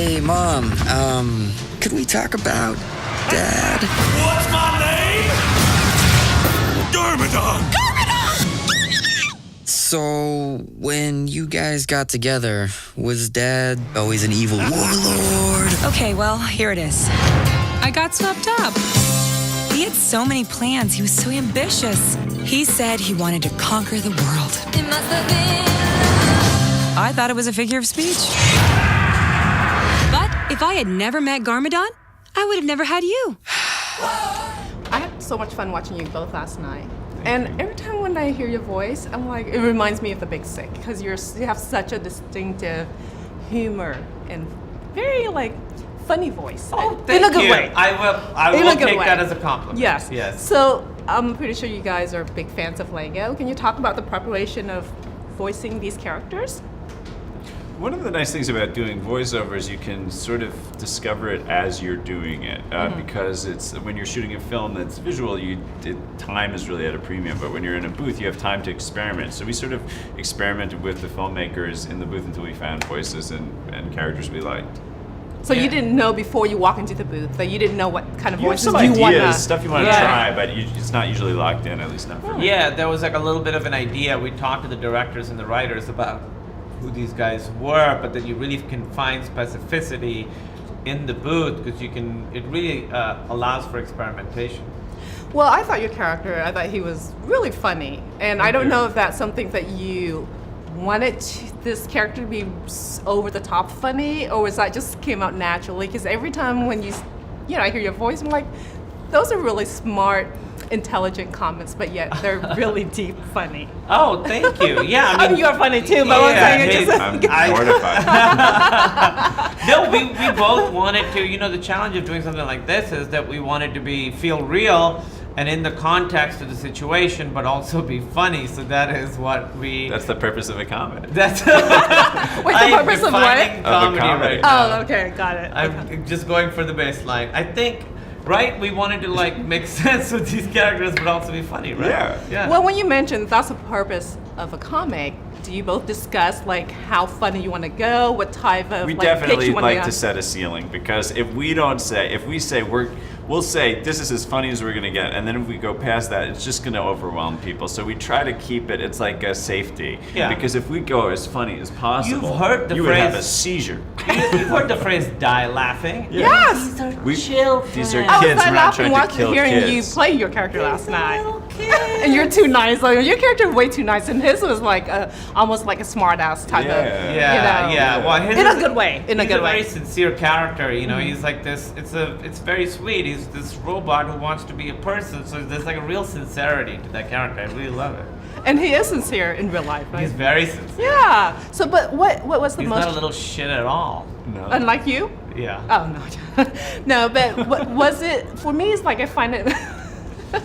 Hey, Mom, could we talk about Dad? What's my name? Garmadon! So, when you guys got together, was Dad always an evil warlord? Okay, well, here it is. I got swept up. He had so many plans. He was so ambitious. He said he wanted to conquer the world. It must have been. I thought it was a figure of speech. But if I had never met Garmadon, I would have never had you. I had so much fun watching you both last night. And every time when I hear your voice, I'm like, it reminds me of The Big Sick, because you have such a distinctive humor and very funny voice. Oh, thank in a good you. way. I will take that as a compliment. Yes. Yes. So I'm pretty sure you guys are big fans of Lego. Can you talk about the preparation of voicing these characters? One of the nice things about doing voiceover is you can sort of discover it as you're doing it, because it's when you're shooting a film that's visual, time is really at a premium. But when you're in a booth, you have time to experiment. So we sort of experimented with the filmmakers in the booth until we found voices and characters we liked. So you didn't know before you walk into the booth that you didn't know what kind of You have voices some you want ideas, to. stuff you want to try, but it's not usually locked in, at least not for me. Yeah, there was a little bit of an idea. We talked to the directors and the writers about who these guys were, but then you really can find specificity in the booth because it really allows for experimentation. Well, I thought your character, I thought he was really funny. And I don't know if that's something that you wanted this character to be over the top funny, or was that just came out naturally? Because every time when I hear your voice, I'm like, those are really smart, intelligent comments, but yet they're really deep funny. Oh, thank you. Yeah, I mean, you're funny too, but I'm mortified. No, we both wanted to. The challenge of doing something like this is that we wanted to feel real and in the context of the situation, but also be funny. So that is what we. That's the purpose of a comedy. That's. Wait, the purpose of what? Comedy Of a comedy. right now. Oh, okay, got it. I'm just going for the baseline. I think. Right, we wanted to make sense with these characters, but also be funny, right? Yeah. Well, when you mentioned that's the purpose of a comic, do you both discuss how funny you want to go, what type of We pitch definitely you want like to set a ceiling, because if we say we'll say this is as funny as we're gonna get, and then if we go past that, it's just gonna overwhelm people. So we try to keep it. It's like a safety. Yeah. Because if we go as funny as possible, You've heard the you would have a phrase- seizure. You've heard the phrase "die laughing." Yes. These are We- chill. these are I was kids, we're not laughing trying to watching kill hearing you kids. play your character last night. Little kids. And you're too nice. Your character was way too nice, and his was almost like a smart ass type of. Yeah. Well, his In a is good way. In a he's good a way. very sincere character. He's like this. It's very sweet. He's this robot who wants to be a person. So there's a real sincerity to that character. I really love it. And he is sincere in real life, right? He's very sincere. Yeah. So, but what was the He's most? not a little shit at all. No. Unlike you? Yeah. Oh no, no. But what was it for me? It's I find it.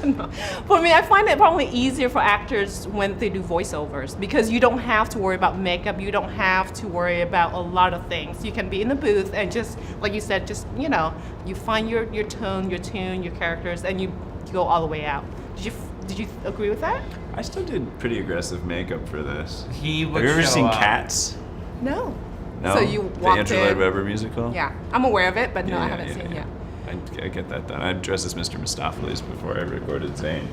No. For me, I find it probably easier for actors when they do voiceovers, because you don't have to worry about makeup. You don't have to worry about a lot of things. You can be in the booth and just, like you said, you find your tone, your tune, your characters, and you go all the way out. Did you agree with that? I still did pretty aggressive makeup for this. He would Have you ever show seen up. Cats? No. No. So you the walked Andrew Lloyd in. Webber musical? Yeah, I'm aware of it, but no, I Yeah, haven't yeah, seen it yeah. yet. I get that done. I dressed as Mr. Mistopheles before I recorded Zane.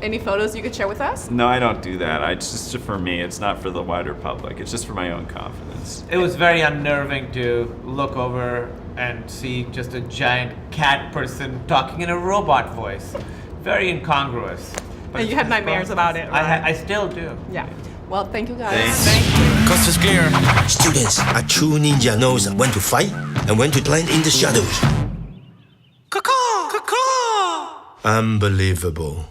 Any photos you could share with us? No, I don't do that. It's just for me. It's not for the wider public. It's just for my own confidence. It was very unnerving to look over and see just a giant cat person talking in a robot voice. Very incongruous. But And you had nightmares about it, right? I still do. Yeah. Well, thank you guys. Thanks. Thank you. Coast is clear. Students, a true ninja knows when to fight and when to blend in the shadows. Caw-caw! Caw-caw! Unbelievable.